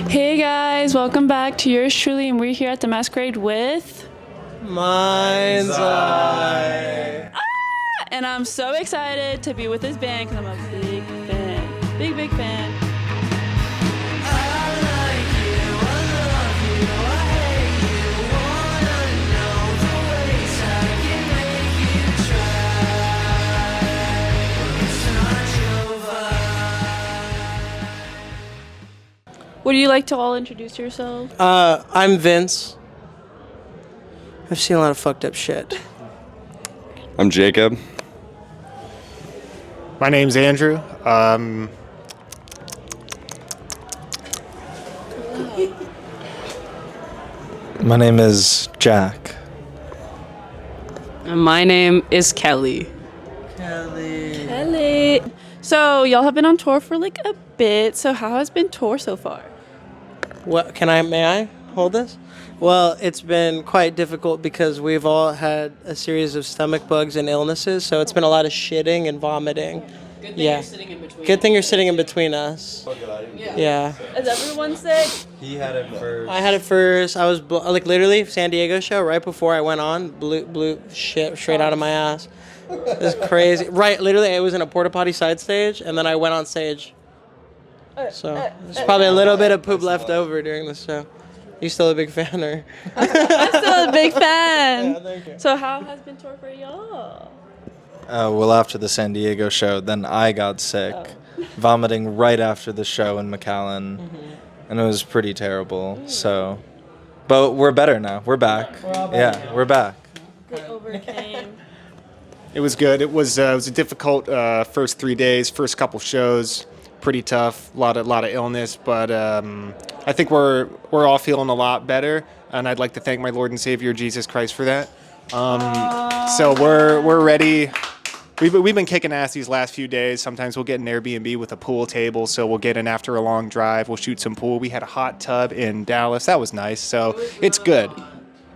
Hey guys, welcome back to Yours Truly, and we're here at the Masquerade with Mind's Eye. And I'm so excited to be with this band because I'm a big fan. Big fan. Would you like to all introduce yourself? I'm Vince. I've seen a lot of fucked up shit. I'm Jacob. My name's Andrew. My name is Jack. My name is Kelly. Kelly. So y'all have been on tour for like a bit. So how has been tour so far? What may I hold this? Well, it's been quite difficult because we've all had a series of stomach bugs and illnesses, so it's been a lot of shitting and vomiting. Good thing you're sitting in between. Good thing you're sitting in between us. Yeah. Is everyone sick? He had it first. I had it first. I was like literally San Diego show right before I went on, blew shit straight out of my ass. It was crazy. Right, literally, it was in a porta potty side stage, and then I went on stage. So there's probably a little bit of poop left over during the show. You still a big fan, or? I'm still a big fan. Yeah, thank you. So how has been tour for y'all? Well, after the San Diego show, then I got sick, vomiting right after the show in McAllen, and it was pretty terrible. So, but we're better now. We're back. We're back. They overcame. It was good. It was a difficult first 3 days, first couple shows, pretty tough. A lot of illness, but I think we're all feeling a lot better, and I'd like to thank my Lord and Savior Jesus Christ for that. So we're ready. We've been kicking ass these last few days. Sometimes we'll get an Airbnb with a pool table, so we'll get in after a long drive. We'll shoot some pool. We had a hot tub in Dallas. That was nice. So it's good.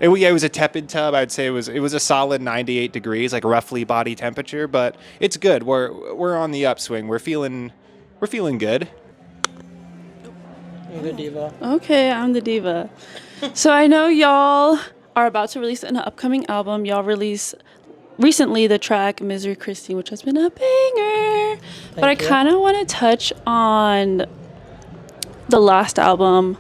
It was a tepid tub. I'd say it was a solid 98 degrees, like roughly body temperature. But it's good. We're on the upswing. We're feeling good. You're the diva. Okay, I'm the diva. So I know y'all are about to release an upcoming album. Y'all released recently the track Misery Christine, which has been a banger. But I kind of want to touch on the last album,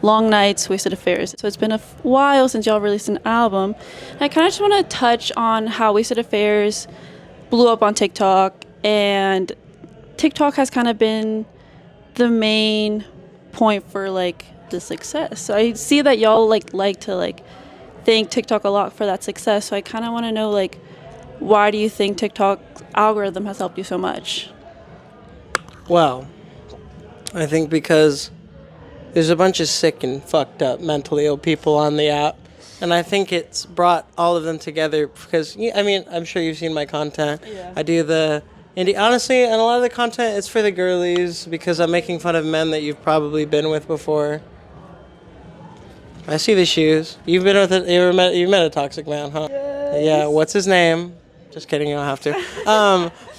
Long Nights, Wasted Affairs. So it's been a while since y'all released an album. And I kind of just want to touch on how Wasted Affairs blew up on TikTok, and TikTok has kind of been the main point for like the success. So I see that y'all like to thank TikTok a lot for that success. So I kind of want to know why do you think TikTok's algorithm has helped you so much? Well, I think because there's a bunch of sick and fucked up mentally ill people on the app, and I think it's brought all of them together because, I mean, I'm sure you've seen my content. Yeah. I do the indie, honestly, and a lot of the content is for the girlies because I'm making fun of men that you've probably been with before. I see the shoes. You've met a toxic man, huh? Yes. Yeah, what's his name? Just kidding, you don't have to.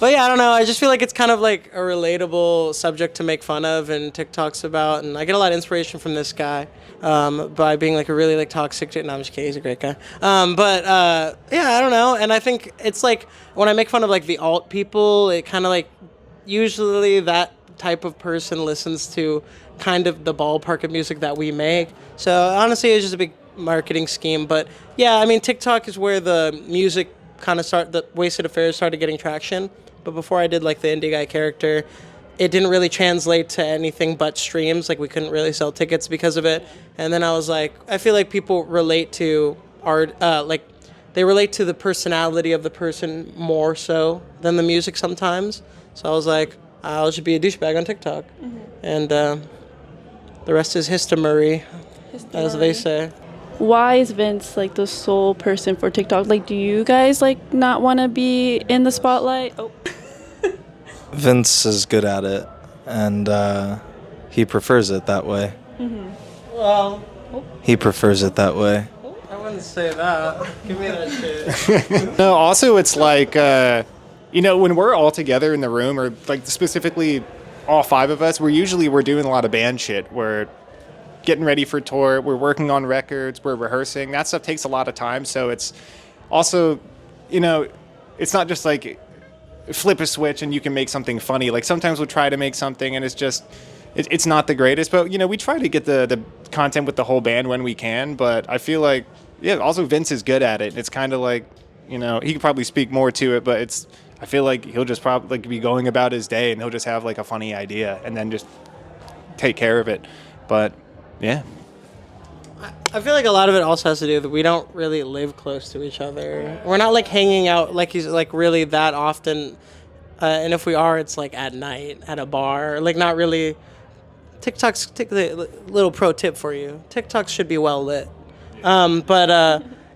But yeah, I don't know. I just feel like it's kind of like a relatable subject to make fun of, and TikTok's about. And I get a lot of inspiration from this guy by being like a really like toxic. No, I'm just kidding. He's a great guy. Yeah, I don't know. And I think it's like when I make fun of like the alt people, it kind of like usually that type of person listens to kind of the ballpark of music that we make. So honestly, it's just a big marketing scheme. But yeah, I mean, TikTok is where the music kind of the Wasted Affairs started getting traction. But before I did like the indie guy character, it didn't really translate to anything but streams. Like we couldn't really sell tickets because of it. And then I was like, I feel like people relate to art, they relate to the personality of the person more so than the music sometimes. So I was like, I'll just be a douchebag on TikTok. And the rest is history, as they say. Why is Vince like the sole person for TikTok? Like, do you guys like not want to be in the spotlight? Oh. Vince is good at it, and he prefers it that way. Well, He prefers it that way. I wouldn't say that. Give me that shit. No, also it's like, when we're all together in the room, or like specifically all five of us, we're doing a lot of band shit where getting ready for tour. We're working on records. We're rehearsing. That stuff takes a lot of time. So it's also, it's not just like flip a switch and you can make something funny. Like sometimes we'll try to make something and it's not the greatest. But, we try to get the content with the whole band when we can. But I feel like, also Vince is good at it. It's kind of like, he could probably speak more to it, but I feel like he'll just probably be going about his day and he'll just have like a funny idea and then just take care of it. But yeah. I feel like a lot of it also has to do with we don't really live close to each other. We're not like hanging out like he's like really that often. And if we are, it's like at night at a bar, like not really. Little pro tip for you. TikToks should be well lit.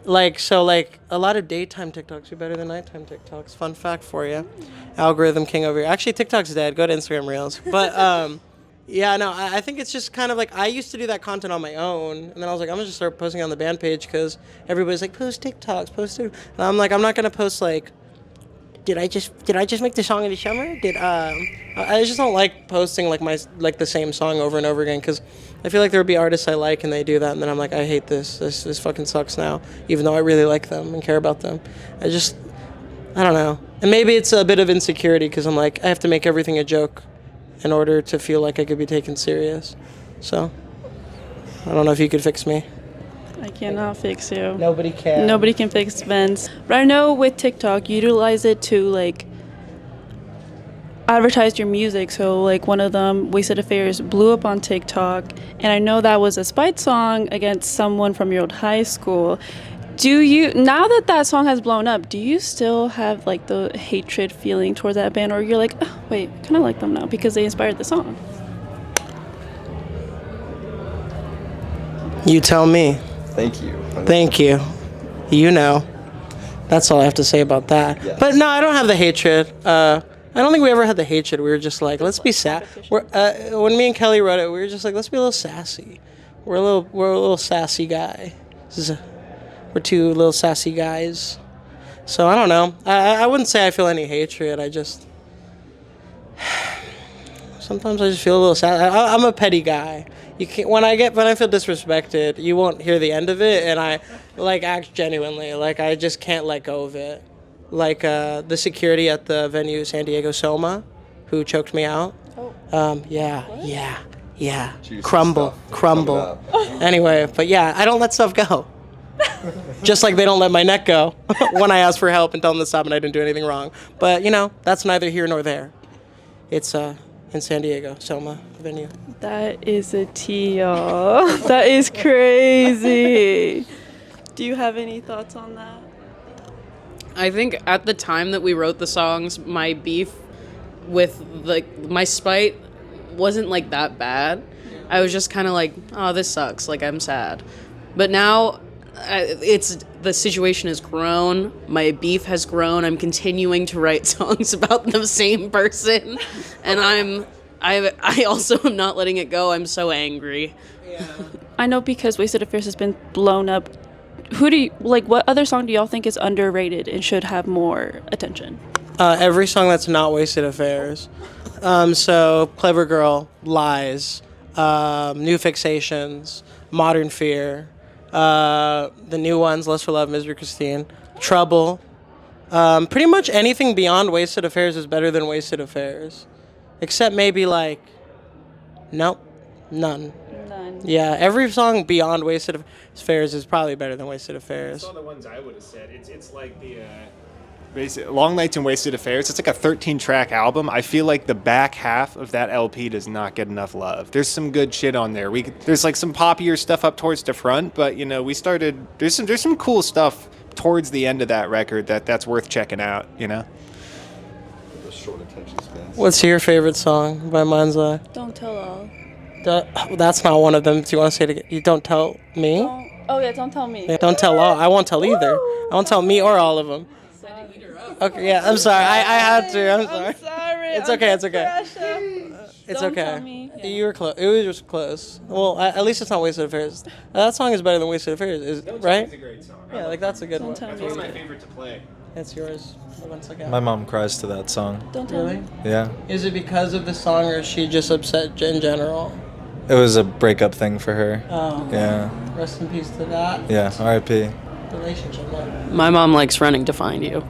Like a lot of daytime TikToks are better than nighttime TikToks. Fun fact for you. Algorithm king over here. Actually, TikTok's dead. Go to Instagram Reels. But I think it's just kind of like I used to do that content on my own, and then I was like, I'm gonna just start posting on the band page because everybody's like, post TikToks, post it. And I'm like, I'm not gonna post like, did I just make the song of the summer? I just don't like posting like the same song over and over again because I feel like there would be artists I like and they do that and then I'm like, I hate this. This fucking sucks now, even though I really like them and care about them. I don't know. And maybe it's a bit of insecurity because I'm like, I have to make everything a joke in order to feel like I could be taken serious. So I don't know if you could fix me. I cannot fix you. Nobody can. Nobody can fix Vince. But I know with TikTok, you utilize it to like advertise your music. So like one of them, Wasted Affairs, blew up on TikTok. And I know that was a spite song against someone from your old high school. Now that song has blown up, do you still have like the hatred feeling towards that band? Or you're like, oh, wait, I kind of like them now because they inspired the song? You tell me. Thank you. Thank you. That's all I have to say about that. Yes. But no, I don't have the hatred. I don't think we ever had the hatred. We were just like, let's be sad. When me and Kelly wrote it, we were just like, let's be a little sassy. We're a little sassy guy. We're two little sassy guys. So I don't know. I wouldn't say I feel any hatred. Sometimes I just feel a little sad. I'm a petty guy. When I feel disrespected, you won't hear the end of it, and I act genuinely. I just can't let go of it. The security at the venue San Diego Soma, who choked me out. Oh. Yeah. Juicy Crumble. Anyway, but yeah, I don't let stuff go. Just like they don't let my neck go when I ask for help and tell them to stop and I didn't do anything wrong. But that's neither here nor there. It's in San Diego Soma venue. That is a tea, y'all. That is crazy. Do you have any thoughts on that? I think at the time that we wrote the songs, my beef with my spite wasn't like that bad. I was just kind of like, oh, this sucks. Like, I'm sad. But now the situation has grown. My beef has grown. I'm continuing to write songs about the same person, and I also am not letting it go. I'm so angry. Yeah. I know because Wasted Affairs has been blown up. What other song do y'all think is underrated and should have more attention? Every song that's not Wasted Affairs. So Clever Girl, Lies, New Fixations, Modern Fear, the new ones, Lust for Love, Misery Christine, Trouble. Pretty much anything beyond Wasted Affairs is better than Wasted Affairs. Except maybe nope, none. Yeah, every song beyond Wasted Affairs is probably better than Wasted Affairs. That's all the ones I would have said. It's like the Long Nights and Wasted Affairs. It's like a 13-track album. I feel like the back half of that LP does not get enough love. There's some good shit on there. There's some poppier stuff up towards the front, but there's some cool stuff towards the end of that record that's worth checking out. Short attention spans. What's your favorite song by Mind's Eye? Don't Tell All. That's not one of them. Do you want to say it again? You don't tell me? Don't tell me. Yeah, don't tell all. I won't tell either. I won't tell me or all of them. Okay, yeah, I'm sorry. I had to. I'm sorry. I'm sorry. It's okay. It's okay. It's Don't okay. tell me. Yeah. You were close. It was just close. Well, at least it's not Wasted Affairs. That song is better than Wasted Affairs, right? It's a great song. Yeah, that's a good one. Don't tell It's me. one of my favorite to play. It's yours. Once again. My mom cries to that song. Don't tell Really? me. Yeah. Is it because of the song, or is she just upset in general? It was a breakup thing for her. Oh. Yeah. Rest in peace to that Yeah. R.I.P. relationship. Like, My mom likes Running to Find You.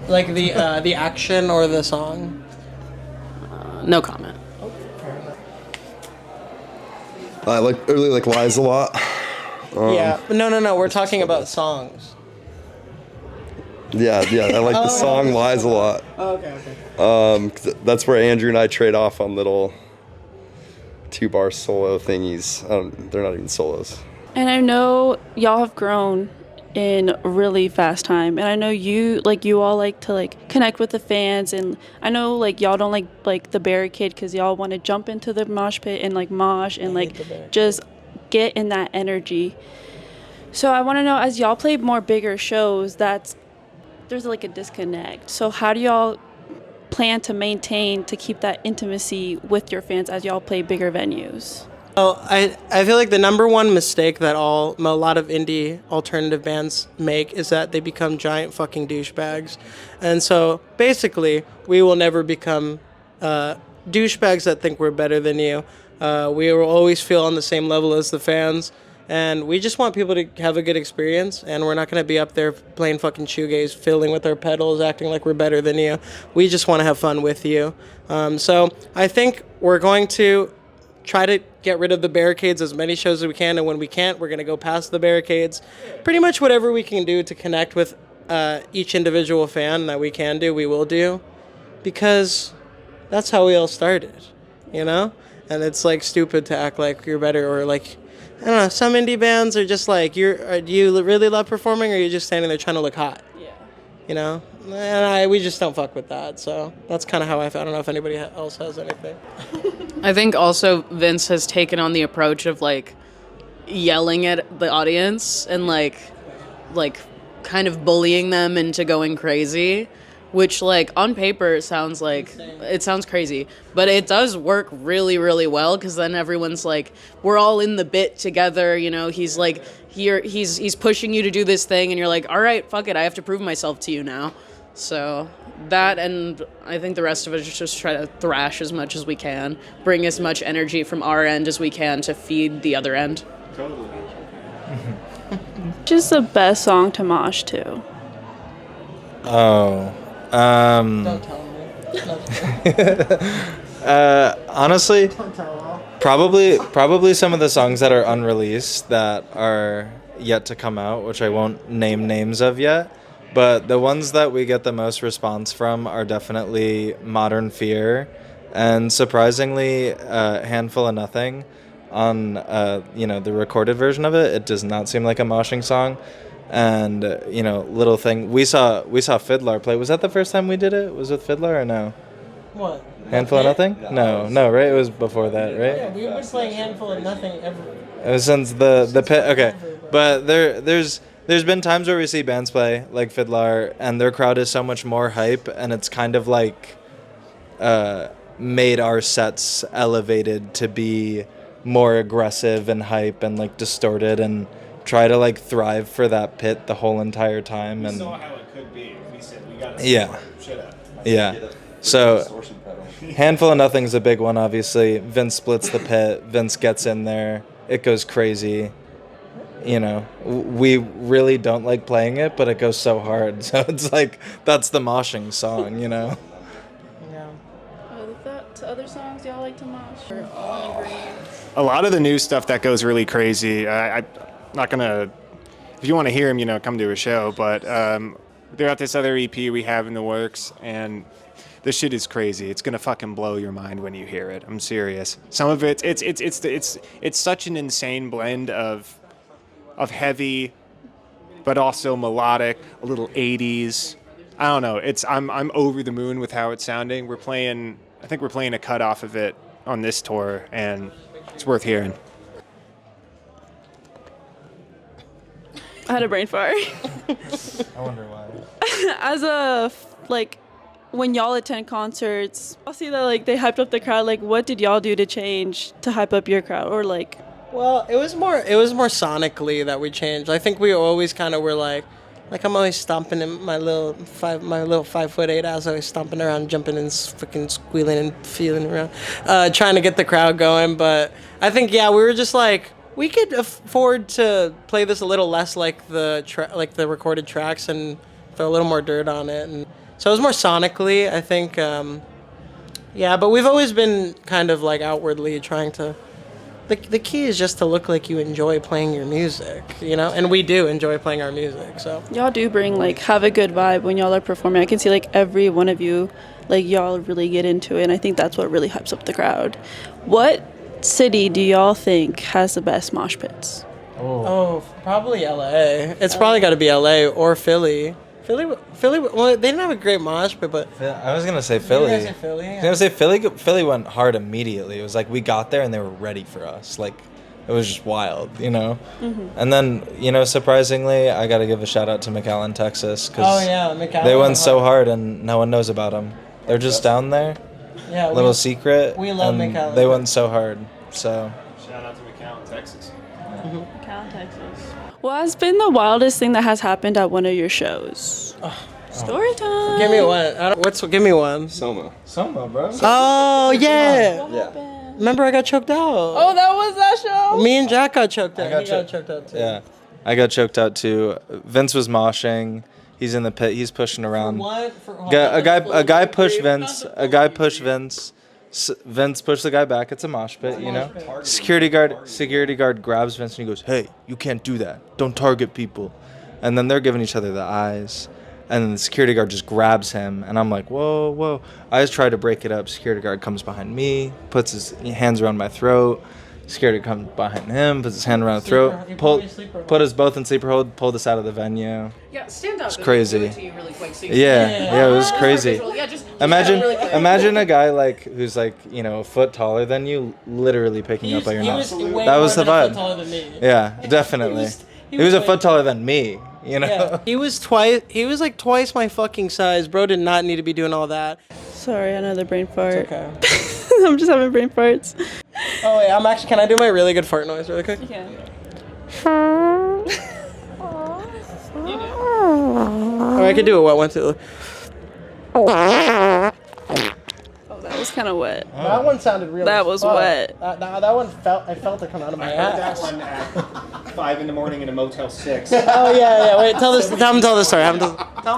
like the action or the song. No comment. I really like Lies a lot. Yeah, but no. We're talking about songs. Yeah, I like the song Lies a lot. Oh, okay. 'Cause that's where Andrew and I trade off on little 2-bar solo thingies. They're not even solos. And I know y'all have grown in a really fast time, and I know you all like to like connect with the fans, and I know like y'all don't like the barricade because y'all want to jump into the mosh pit and like mosh and like just get in that energy. So I want to know, as y'all play more bigger shows, there's like a disconnect. So how do y'all plan to maintain to keep that intimacy with your fans as y'all play bigger venues? Well, I feel like the number one mistake that a lot of indie alternative bands make is that they become giant fucking douchebags. And so basically, we will never become douchebags that think we're better than you. We will always feel on the same level as the fans. And we just want people to have a good experience, and we're not going to be up there playing fucking shoegaze, fiddling with our pedals, acting like we're better than you. We just want to have fun with you. So I think we're going to try to get rid of the barricades as many shows as we can, and when we can't, we're going to go past the barricades. Pretty much whatever we can do to connect with each individual fan that we can do, we will do, because that's how we all started, you know? And it's like stupid to act like you're better, or like, I don't know, some indie bands are just like, do you really love performing, or are you just standing there trying to look hot? Yeah. You know? And we just don't fuck with that, so that's kind of how I feel. I don't know if anybody else has anything. I think also Vince has taken on the approach of like yelling at the audience and like kind of bullying them into going crazy, which like on paper sounds crazy, but it does work really, really well, because then everyone's like, we're all in the bit together, you know. He's like, he's pushing you to do this thing, and you're like, all right, fuck it, I have to prove myself to you now. So that, and I think the rest of it is just try to thrash as much as we can, bring as much energy from our end as we can to feed the other end. Totally. Just the best song to mosh to. Oh. Don't tell me. Honestly, probably some of the songs that are unreleased that are yet to come out, which I won't name names of yet. But the ones that we get the most response from are definitely Modern Fear, and surprisingly, Handful of Nothing. On the recorded version of it, it does not seem like a moshing song. And Little Thing, we saw Fiddler play. Was that the first time we did it? Was it Fiddler or no? What? Handful of Nothing? No, right? It was before that, right? Yeah, we've been playing Handful of Nothing ever. It was since the pit. Okay, but there's been times where we see bands play like Fiddler, and their crowd is so much more hype, and it's kind of like made our sets elevated to be more aggressive and hype and like distorted, and try to like thrive for that pit the whole entire time. And saw how it could be. We said we got yeah. So Handful of Nothing's a big one, obviously. Vince splits the pit. Vince gets in there. It goes crazy. We really don't like playing it, but it goes so hard. So it's like, that's the moshing song, Yeah. To other songs y'all like to mosh? Or all in agreement? A lot of the new stuff that goes really crazy. I'm not gonna. If you want to hear him, come to a show. But they're at this other EP we have in the works, and the shit is crazy. It's gonna fucking blow your mind when you hear it. I'm serious. Some of it's such an insane blend of heavy, but also melodic, a little 80s. I don't know. I'm over the moon with how it's sounding. I think we're playing a cut off of it on this tour, and it's worth hearing. I had a brain fart. I wonder why. As when y'all attend concerts, I'll see that they hyped up the crowd. What did y'all do to change to hype up your crowd, or Well, it was more sonically that we changed. I think we always kind of were Like I'm always stomping in my little 5'8" ass, always stomping around, jumping and freaking squealing and feeling around, trying to get the crowd going. But I think we were just like, we could afford to play this a little less like the recorded tracks and throw a little more dirt on it, and so it was more sonically, I think. But we've always been kind of like outwardly trying to. The key is just to look like you enjoy playing your music, and we do enjoy playing our music. So Y'all do bring have a good vibe when y'all are performing. I can see every one of you, y'all really get into it, and I think that's what really hypes up the crowd. What city do y'all think has the best mosh pits? Oh, probably LA. It's probably got to be LA or Philly. Philly. Well, they didn't have a great mosh pit, but I was gonna say Philly. You guys say Philly? I was gonna say Philly. Philly went hard immediately. It was like we got there and they were ready for us. It was just wild, Mm-hmm. And then, surprisingly, I gotta give a shout out to McAllen, Texas, because McAllen. they went so hard and no one knows about them. They're just down there, little secret. We love and McAllen. They went so hard. So Shout out to McAllen, Texas. McAllen, Texas. What has been the wildest thing that has happened at one of your shows? Story time. Give me one. Give me one. Soma. Soma, bro. Oh yeah. Yeah. Remember, I got choked out. Oh, that was that show? Me and Jack got choked out. I got He got choked out too. Yeah, I got choked out too. Vince was moshing. He's in the pit. He's pushing around. What? A guy pushed Vince. A guy pushed Vince. Vince pushed the guy back. It's a mosh pit, Security guard grabs Vince and he goes, "Hey, you can't do that. Don't target people." And then they're giving each other the eyes. And then the security guard just grabs him. And I'm like, whoa, whoa. I just try to break it up. Security guard comes behind me, puts his hands around my throat. Security comes behind him, puts his hand around the throat. Put us both in sleeper hold, pulled us out of the venue. Yeah, stand up. It's crazy. Do it to you really quick, so Yeah, it was crazy. Yeah, just Imagine, really quick. imagine a guy who's a foot taller than you, literally picking up by your nose. That was the vibe. Yeah, definitely. He was a foot taller than me. Yeah. He was like twice my fucking size. Bro did not need to be doing all that. Sorry, another brain fart. It's okay. I'm just having brain farts. Oh wait, can I do my really good fart noise really quick? Yeah. Or I could do a wet one too. Oh, that was kind of wet. That one sounded really. That was wet. That one I felt it come out of my ass. That one at 5 in the morning in a Motel 6. Oh yeah. Wait, tell him the story. Tell him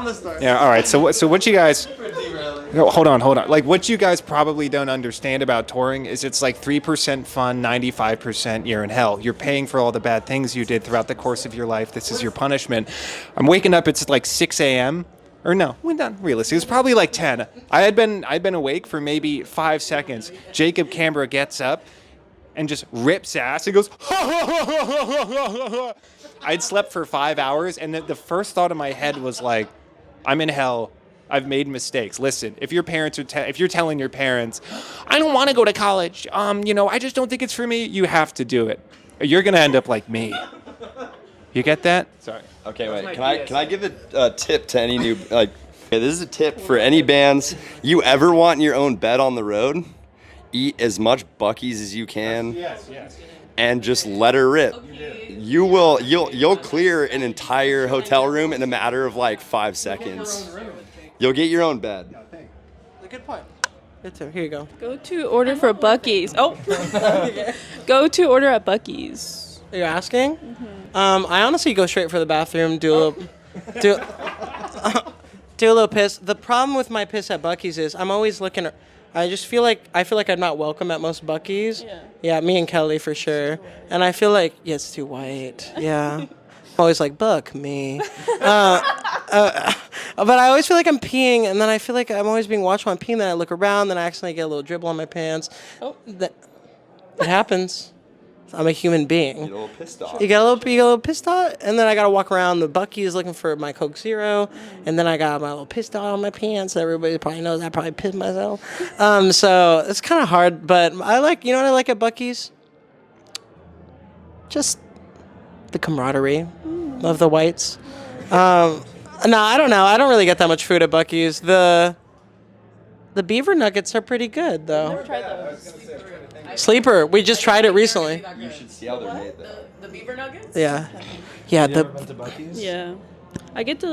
the story. Yeah, all right. So what you guys... No, hold on. What you guys probably don't understand about touring is it's 3% fun, 95% you're in hell. You're paying for all the bad things you did throughout the course of your life. This is your punishment. I'm waking up, it's 6 a.m. Or no, we're not realistic. It was probably 10. I'd been awake for maybe 5 seconds. Jacob Canberra gets up and just rips ass. He goes, I'd slept for 5 hours, and the first thought in my head was I'm in hell. I've made mistakes. Listen, if your parents if you're telling your parents, I don't want to go to college, I just don't think it's for me, you have to do it. You're gonna end up like me. You get that? Sorry. Okay, wait. Can I give a tip to any new this is a tip for any bands you ever want your own bed on the road. Eat as much Buc-Ee's as you can. Yes. And just let her rip. You'll clear an entire hotel room in a matter of 5 seconds. You'll get your own bed. Good point. Here you go. Go to order for Buc-Ee's. Oh. Go to order at Buc-Ee's. You're asking? Mm-hmm. I honestly go straight for the bathroom, do a little piss. The problem with my piss at Buc-Ee's is I'm always looking. I feel like I'm not welcome at most Buc-Ee's. Yeah, me and Kelly for sure. And I feel like it's too white. Yeah. I'm always Buck me. But I always feel like I'm peeing, and then I feel like I'm always being watched while I'm peeing. Then I look around, then I accidentally get a little dribble on my pants. Oh, it happens. I'm a human being. You get a little pissed off. You get a little pissed off, and then I gotta walk around the Buc-Ee's looking for my Coke Zero, and then I got my little pissed off on my pants. Everybody probably knows I probably pissed myself. So it's kind of hard, but I what I like at Buc-Ee's? Just the camaraderie of the whites. No, I don't know. I don't really get that much food at Buc-Ee's. The beaver nuggets are pretty good, though. Never tried those. Sleeper. We just tried it recently. You should see how they're made, though. The beaver nuggets? Yeah. Yeah. You ever been to Buc-Ee's? Yeah. I get to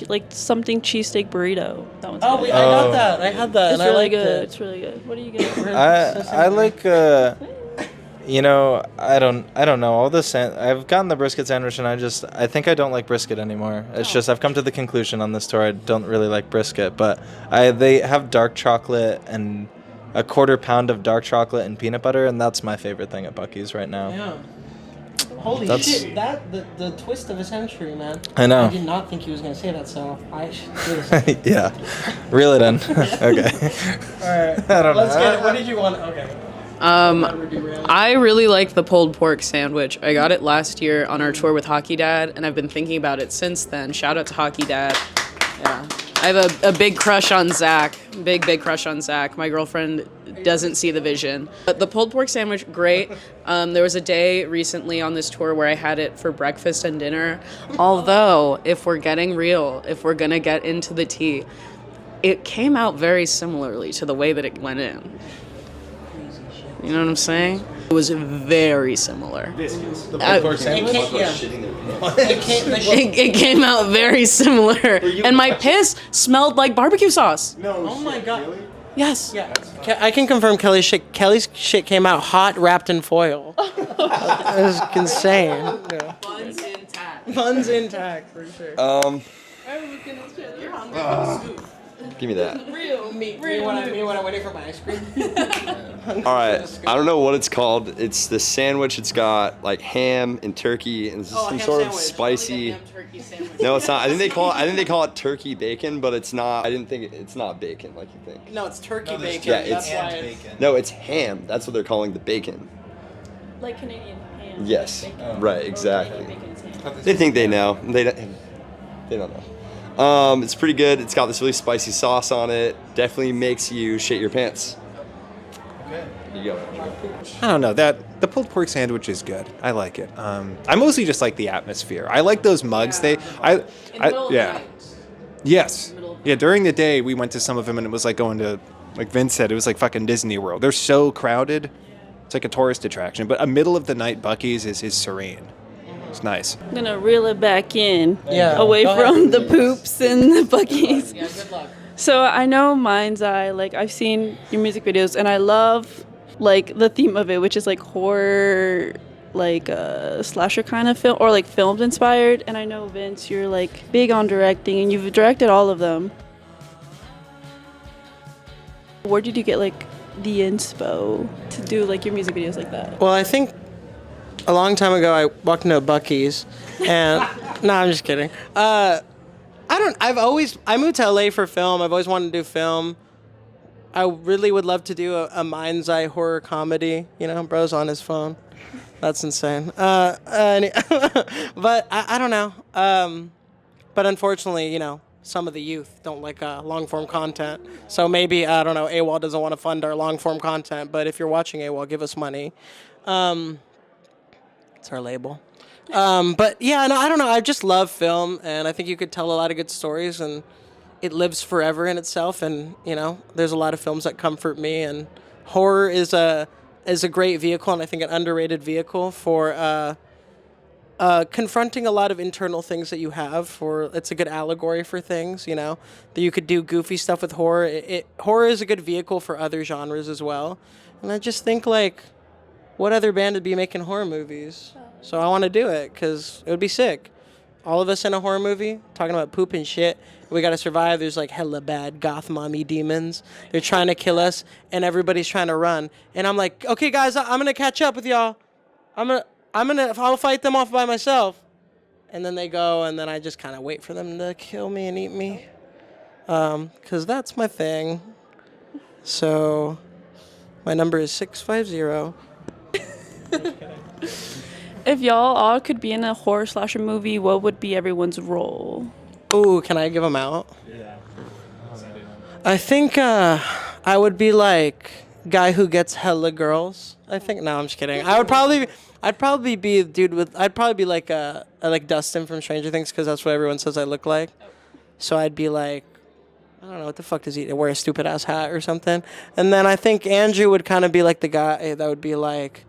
like something cheesesteak burrito. That one's Oh, good. I got that. I had that, It's and I really liked good. it. It's really good. What do you get? I like you know, I don't know all the I've gotten the brisket sandwich, and I think I don't like brisket anymore. It's just I've come to the conclusion on this tour I don't really like brisket, but they have dark chocolate and a quarter pound of dark chocolate and peanut butter, and that's my favorite thing at Buc-ee's right now. Yeah. Holy That's- shit! The twist of a century, man. I know. I did not think he was gonna say that, so I should do this. Yeah, reel it in. Okay. All right. I don't Let's know. get it. What did you want? Okay. I really like the pulled pork sandwich. I got it last year on our tour with Hockey Dad, and I've been thinking about it since then. Shout out to Hockey Dad. Yeah. I have a big crush on Zach. Big crush on Zach. My girlfriend doesn't see the vision. But the pulled pork sandwich, great. There was a day recently on this tour where I had it for breakfast and dinner. Although, if we're getting real, if we're going to get into the tea, it came out very similarly to the way that it went in. You know what I'm saying? It was very similar. The pulled pork sandwich. It came out very similar. And my piss smelled like barbecue sauce. Oh my god. Yes. Yeah. I can confirm Kelly's shit came out hot, wrapped in foil. It was insane. Yeah. Buns intact. Buns intact for sure. Give me that. Me when I'm waiting for my ice cream. All right. I don't know what it's called. It's the sandwich. It's got like ham and turkey and some ham sort of sandwich. spicy. No, it's not. I think they call it turkey bacon, but it's not. I didn't think it's not bacon like you think. No, it's turkey bacon. Yeah, it's That's why it's No, it's ham. That's what they're calling the bacon. Like Canadian ham. Yes. Bacon. Right. Exactly. Bacon's ham. They think they know. They don't know. It's pretty good. It's got this really spicy sauce on it. Definitely makes you shit your pants. Okay. You go. I don't know, the pulled pork sandwich is good. I like it. I mostly just like the atmosphere. I like those mugs. Yes. Yeah, during the day we went to some of them and it was like going to, like Vince said, it was like fucking Disney World. They're so crowded. It's like a tourist attraction. But a middle of the night Buc-ee's is serene. It's nice. I'm gonna reel it back in. Yeah. Away Go from ahead. the poops and the Buc-ee's. Yeah, good luck. So I know Mind's Eye, like I've seen your music videos and I love like the theme of it, which is like horror, like slasher kind of film or like filmed inspired. And I know Vince, you're like big on directing and you've directed all of them. Where did you get like the inspo to do like your music videos like that? Well, I think a long time ago I walked into a Buc-ee's and no, I'm just kidding. I moved to LA for film. I've always wanted to do film. I really would love to do a Mind's Eye horror comedy. You know, bro's on his phone. That's insane. But I don't know. But unfortunately, you know, some of the youth don't like long form content. So maybe, I don't know, AWOL doesn't want to fund our long form content. But if you're watching AWOL, give us money. It's our label. But yeah, no, I don't know. I just love film, and I think you could tell a lot of good stories, and it lives forever in itself. And you know, there's a lot of films that comfort me, and horror is a great vehicle, and I think an underrated vehicle for confronting a lot of internal things that you have. It's a good allegory for things, you know, that you could do goofy stuff with horror. Horror is a good vehicle for other genres as well, and I just think like, what other band would be making horror movies? So I want to do it because it would be sick. All of us in a horror movie talking about poop and shit. We got to survive. There's like hella bad goth mommy demons. They're trying to kill us and everybody's trying to run. And I'm like, okay, guys, I'm going to catch up with y'all. I'll fight them off by myself. And then they go and then I just kind of wait for them to kill me and eat me. Because that's my thing. So my number is 650. If y'all all could be in a horror slasher movie, what would be everyone's role? Ooh, can I give them out? Yeah. I think I would be like guy who gets hella girls. I think no, I'm just kidding. I'd probably be a dude with. I'd probably be like like Dustin from Stranger Things because that's what everyone says I look like. So I'd be like, I don't know what the fuck does he wear a stupid ass hat or something. And then I think Andrew would kind of be like the guy that would be like,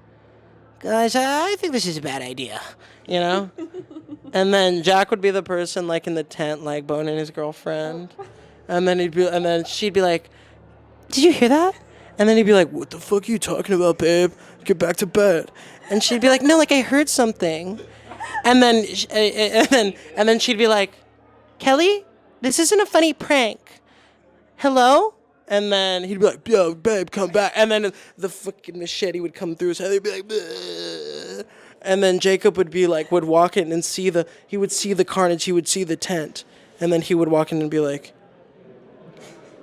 guys, I think this is a bad idea, you know? And then Jack would be the person like in the tent, like boning his girlfriend. And then she'd be like, "Did you hear that?" And then he'd be like, "What the fuck are you talking about, babe? Get back to bed." And she'd be like, "No, like I heard something." And then she'd be like, "Kelly, this isn't a funny prank. Hello?" And then he'd be like, "Yo, babe, come back." And then the fucking machete would come through his head. He'd be like, "Bleh." And then Jacob would walk in and he would see the carnage. He would see the tent. And then he would walk in and be like,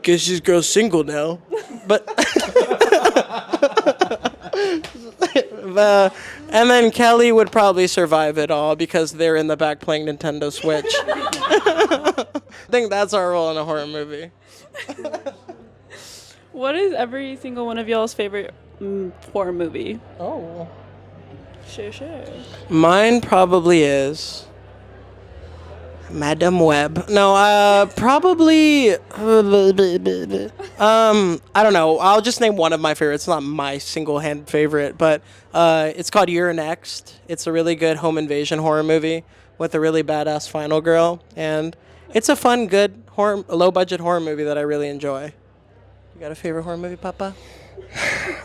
"Guess this girl's single now." But and then Kelly would probably survive it all because they're in the back playing Nintendo Switch. I think that's our role in a horror movie. What is every single one of y'all's favorite horror movie? Oh. Sure. Mine probably is Madam Web. No, probably. I don't know. I'll just name one of my favorites. It's not my single-hand favorite, but it's called You're Next. It's a really good home invasion horror movie with a really badass final girl, and it's a fun, good low-budget horror movie that I really enjoy. You got a favorite horror movie, Papa?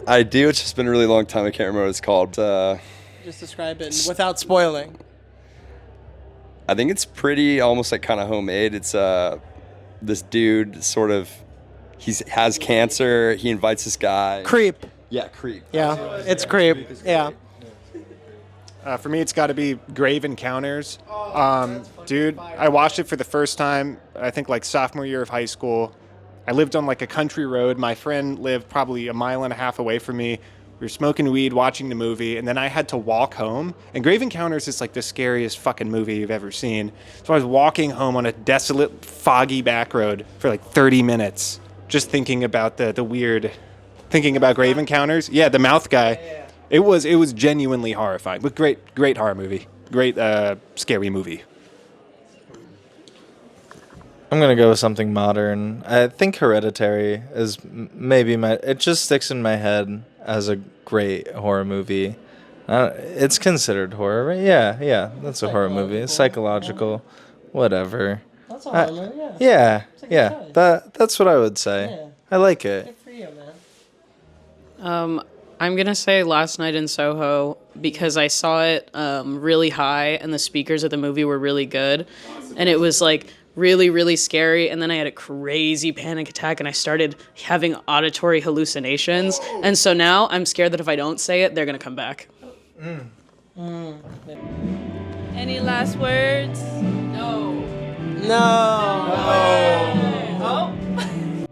I do. It's just been a really long time. I can't remember what it's called. Just describe it without spoiling. I think it's pretty almost like kind of homemade. It's this dude sort of, he has cancer. He invites this guy. Creep. Yeah, Creep. Yeah, it's Creep. Yeah. For me, it's got to be Grave Encounters. Dude, I watched it for the first time, I think like sophomore year of high school. I lived on like a country road. My friend lived probably a mile and a half away from me. We were smoking weed, watching the movie, and then I had to walk home. And Grave Encounters is like the scariest fucking movie you've ever seen. So I was walking home on a desolate, foggy back road for like 30 minutes, just thinking about thinking about Grave Encounters. Yeah, the mouth guy. It was genuinely horrifying, but great horror movie, great scary movie. I'm gonna go with something modern. I think Hereditary is maybe it just sticks in my head as a great horror movie. It's considered horror, right? Yeah, that's a horror movie. It's psychological, whatever. That's a horror movie, yeah. Yeah. That's what I would say. Yeah. I like it. Good for you, man. I'm gonna say Last Night in Soho because I saw it really high and the speakers of the movie were really good, and it was like really, really scary. And then I had a crazy panic attack and I started having auditory hallucinations. And so now I'm scared that if I don't say it, they're gonna come back. Any last words? No.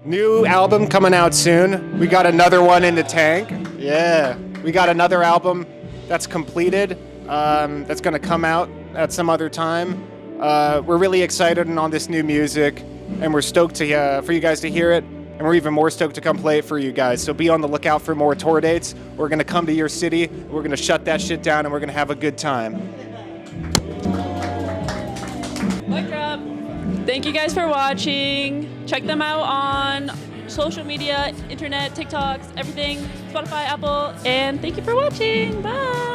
New album coming out soon. We got another one in the tank. Yeah, we got another album that's completed. That's gonna come out at some other time. We're really excited on this new music, and we're stoked for you guys to hear it, and we're even more stoked to come play it for you guys. So be on the lookout for more tour dates. We're gonna come to your city. We're gonna shut that shit down, and we're gonna have a good time. Mic drop. Thank you guys for watching. Check them out on social media, internet, TikToks, everything, Spotify, Apple, and thank you for watching. Bye.